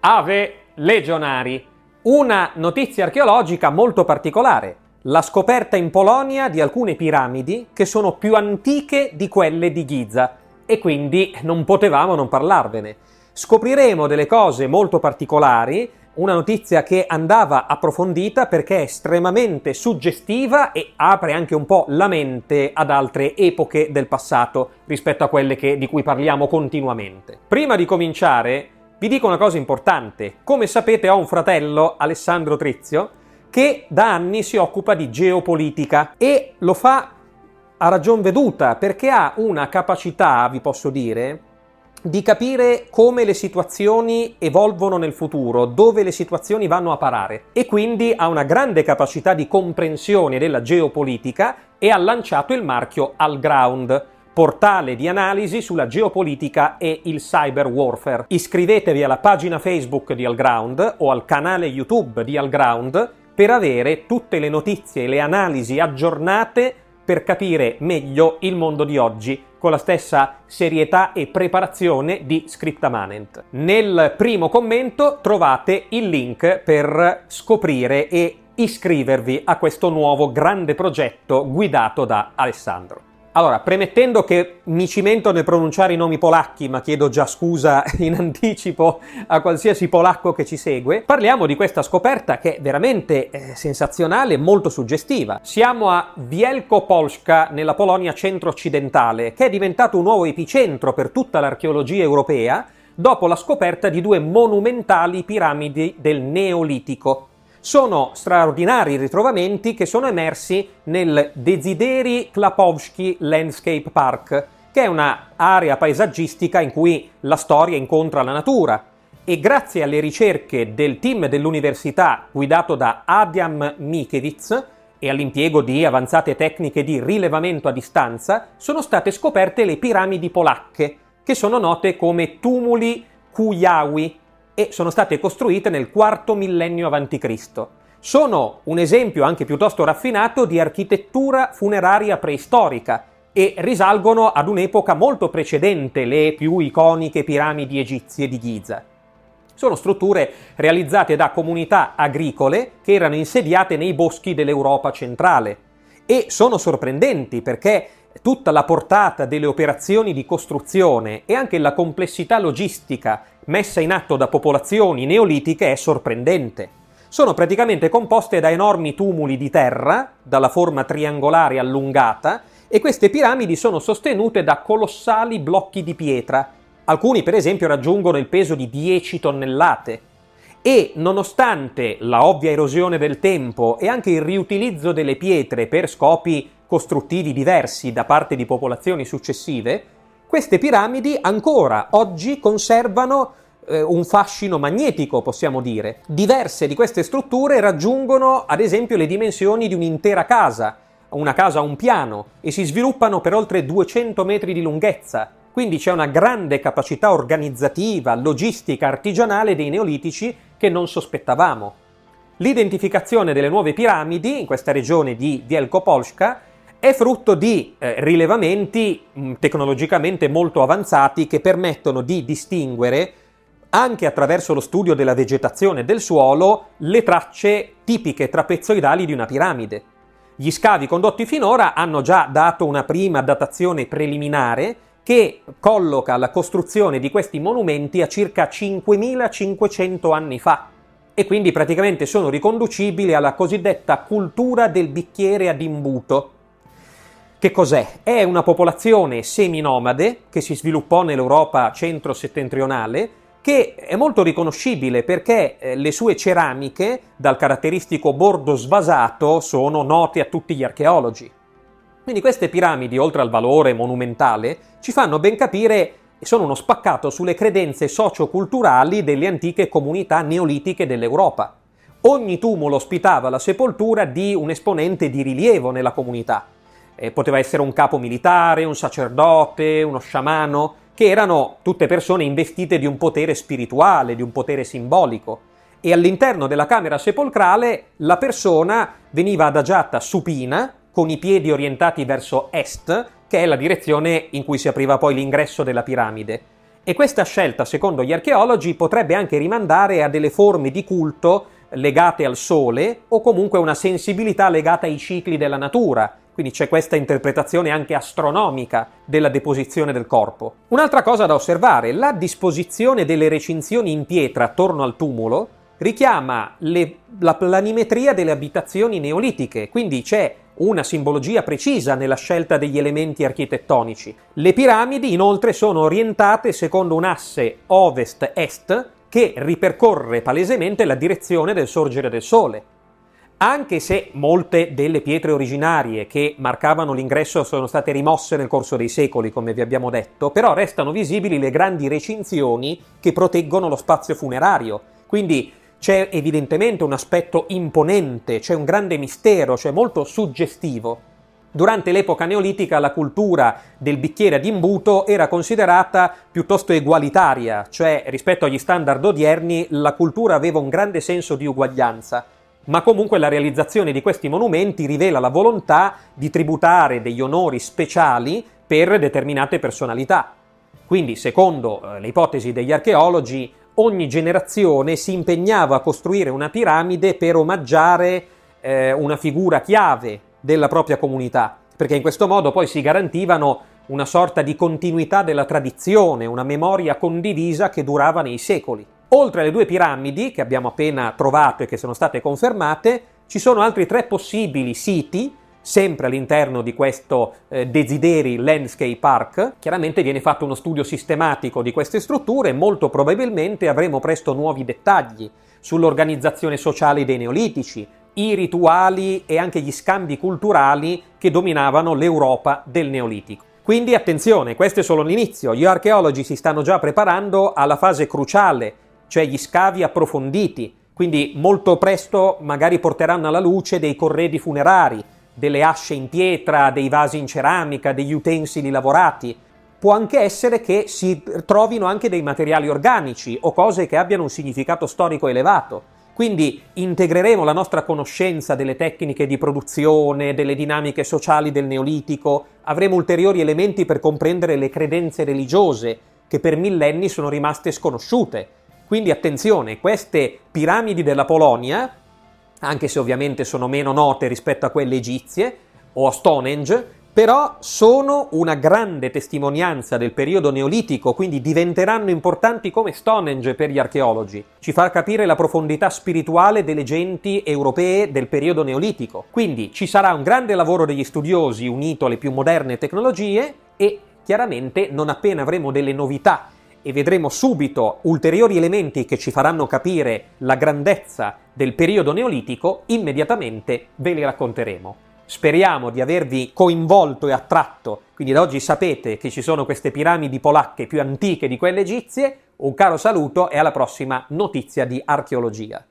Ave Legionari. Una notizia archeologica molto particolare. La scoperta in Polonia di alcune piramidi che sono più antiche di quelle di Giza e quindi non potevamo non parlarvene. Scopriremo delle cose molto particolari, una notizia che andava approfondita perché è estremamente suggestiva e apre anche un po' la mente ad altre epoche del passato rispetto a quelle di cui parliamo continuamente. Prima di cominciare vi dico una cosa importante. Come sapete ho un fratello, Alessandro Trizio, che da anni si occupa di geopolitica e lo fa a ragion veduta perché ha una capacità, vi posso dire, di capire come le situazioni evolvono nel futuro, dove le situazioni vanno a parare e quindi ha una grande capacità di comprensione della geopolitica e ha lanciato il marchio Allground, portale di analisi sulla geopolitica e il cyber warfare. Iscrivetevi alla pagina Facebook di Allground o al canale YouTube di Allground per avere tutte le notizie e le analisi aggiornate per capire meglio il mondo di oggi con la stessa serietà e preparazione di Scriptamanent. Nel primo commento trovate il link per scoprire e iscrivervi a questo nuovo grande progetto guidato da Alessandro. Allora, premettendo che mi cimento nel pronunciare i nomi polacchi, ma chiedo già scusa in anticipo a qualsiasi polacco che ci segue, parliamo di questa scoperta che è veramente sensazionale e molto suggestiva. Siamo a Wielkopolska, nella Polonia centro-occidentale, che è diventato un nuovo epicentro per tutta l'archeologia europea dopo la scoperta di due monumentali piramidi del Neolitico. Sono straordinari ritrovamenti che sono emersi nel Desideri Klapowski Landscape Park, che è un'area paesaggistica in cui la storia incontra la natura. E grazie alle ricerche del team dell'università guidato da Adam Mickiewicz e all'impiego di avanzate tecniche di rilevamento a distanza, sono state scoperte le piramidi polacche, che sono note come tumuli Kujawi, e sono state costruite nel IV millennio a.C. Sono un esempio anche piuttosto raffinato di architettura funeraria preistorica e risalgono ad un'epoca molto precedente le più iconiche piramidi egizie di Giza. Sono strutture realizzate da comunità agricole che erano insediate nei boschi dell'Europa centrale e sono sorprendenti perché tutta la portata delle operazioni di costruzione e anche la complessità logistica messa in atto da popolazioni neolitiche è sorprendente. Sono praticamente composte da enormi tumuli di terra, dalla forma triangolare allungata, e queste piramidi sono sostenute da colossali blocchi di pietra. Alcuni, per esempio, raggiungono il peso di 10 tonnellate. E, nonostante la ovvia erosione del tempo e anche il riutilizzo delle pietre per scopi costruttivi diversi da parte di popolazioni successive, queste piramidi ancora oggi conservano un fascino magnetico, possiamo dire. Diverse di queste strutture raggiungono, ad esempio, le dimensioni di un'intera casa, una casa a un piano, e si sviluppano per oltre 200 metri di lunghezza. Quindi c'è una grande capacità organizzativa, logistica, artigianale dei neolitici che non sospettavamo. L'identificazione delle nuove piramidi in questa regione di Wielkopolska è frutto di rilevamenti tecnologicamente molto avanzati che permettono di distinguere, anche attraverso lo studio della vegetazione del suolo, le tracce tipiche trapezoidali di una piramide. Gli scavi condotti finora hanno già dato una prima datazione preliminare che colloca la costruzione di questi monumenti a circa 5.500 anni fa e quindi praticamente sono riconducibili alla cosiddetta cultura del bicchiere ad imbuto. Che cos'è? È una popolazione seminomade che si sviluppò nell'Europa centro-settentrionale, che è molto riconoscibile perché le sue ceramiche, dal caratteristico bordo svasato, sono note a tutti gli archeologi. Quindi queste piramidi, oltre al valore monumentale, ci fanno ben capire e sono uno spaccato sulle credenze socio-culturali delle antiche comunità neolitiche dell'Europa. Ogni tumulo ospitava la sepoltura di un esponente di rilievo nella comunità. Poteva essere un capo militare, un sacerdote, uno sciamano, che erano tutte persone investite di un potere spirituale, di un potere simbolico. E all'interno della camera sepolcrale la persona veniva adagiata supina, con i piedi orientati verso est, che è la direzione in cui si apriva poi l'ingresso della piramide. E questa scelta, secondo gli archeologi, potrebbe anche rimandare a delle forme di culto legate al sole o comunque una sensibilità legata ai cicli della natura. Quindi c'è questa interpretazione anche astronomica della deposizione del corpo. Un'altra cosa da osservare: la disposizione delle recinzioni in pietra attorno al tumulo richiama la planimetria delle abitazioni neolitiche, quindi c'è una simbologia precisa nella scelta degli elementi architettonici. Le piramidi inoltre sono orientate secondo un asse ovest-est che ripercorre palesemente la direzione del sorgere del sole. Anche se molte delle pietre originarie che marcavano l'ingresso sono state rimosse nel corso dei secoli, come vi abbiamo detto, però restano visibili le grandi recinzioni che proteggono lo spazio funerario. Quindi c'è evidentemente un aspetto imponente, c'è un grande mistero, c'è molto suggestivo. Durante l'epoca neolitica la cultura del bicchiere ad imbuto era considerata piuttosto egualitaria, cioè rispetto agli standard odierni la cultura aveva un grande senso di uguaglianza, ma comunque la realizzazione di questi monumenti rivela la volontà di tributare degli onori speciali per determinate personalità. Quindi, secondo le ipotesi degli archeologi, ogni generazione si impegnava a costruire una piramide per omaggiare una figura chiave della propria comunità, perché in questo modo poi si garantivano una sorta di continuità della tradizione, una memoria condivisa che durava nei secoli. Oltre alle 2 piramidi che abbiamo appena trovato e che sono state confermate, ci sono altri 3 possibili siti, sempre all'interno di questo Desideri Landscape Park. Chiaramente viene fatto uno studio sistematico di queste strutture e molto probabilmente avremo presto nuovi dettagli sull'organizzazione sociale dei neolitici, i rituali e anche gli scambi culturali che dominavano l'Europa del Neolitico. Quindi attenzione, questo è solo l'inizio, gli archeologi si stanno già preparando alla fase cruciale, cioè gli scavi approfonditi, quindi molto presto magari porteranno alla luce dei corredi funerari, delle asce in pietra, dei vasi in ceramica, degli utensili lavorati. Può anche essere che si trovino anche dei materiali organici o cose che abbiano un significato storico elevato. Quindi integreremo la nostra conoscenza delle tecniche di produzione, delle dinamiche sociali del Neolitico, avremo ulteriori elementi per comprendere le credenze religiose che per millenni sono rimaste sconosciute. Quindi attenzione, queste piramidi della Polonia, anche se ovviamente sono meno note rispetto a quelle egizie o a Stonehenge, però sono una grande testimonianza del periodo neolitico, quindi diventeranno importanti come Stonehenge per gli archeologi. Ci fa capire la profondità spirituale delle genti europee del periodo neolitico. Quindi ci sarà un grande lavoro degli studiosi unito alle più moderne tecnologie e chiaramente non appena avremo delle novità e vedremo subito ulteriori elementi che ci faranno capire la grandezza del periodo neolitico, immediatamente ve li racconteremo. Speriamo di avervi coinvolto e attratto, quindi da oggi sapete che ci sono queste piramidi polacche più antiche di quelle egizie. Un caro saluto e alla prossima notizia di archeologia.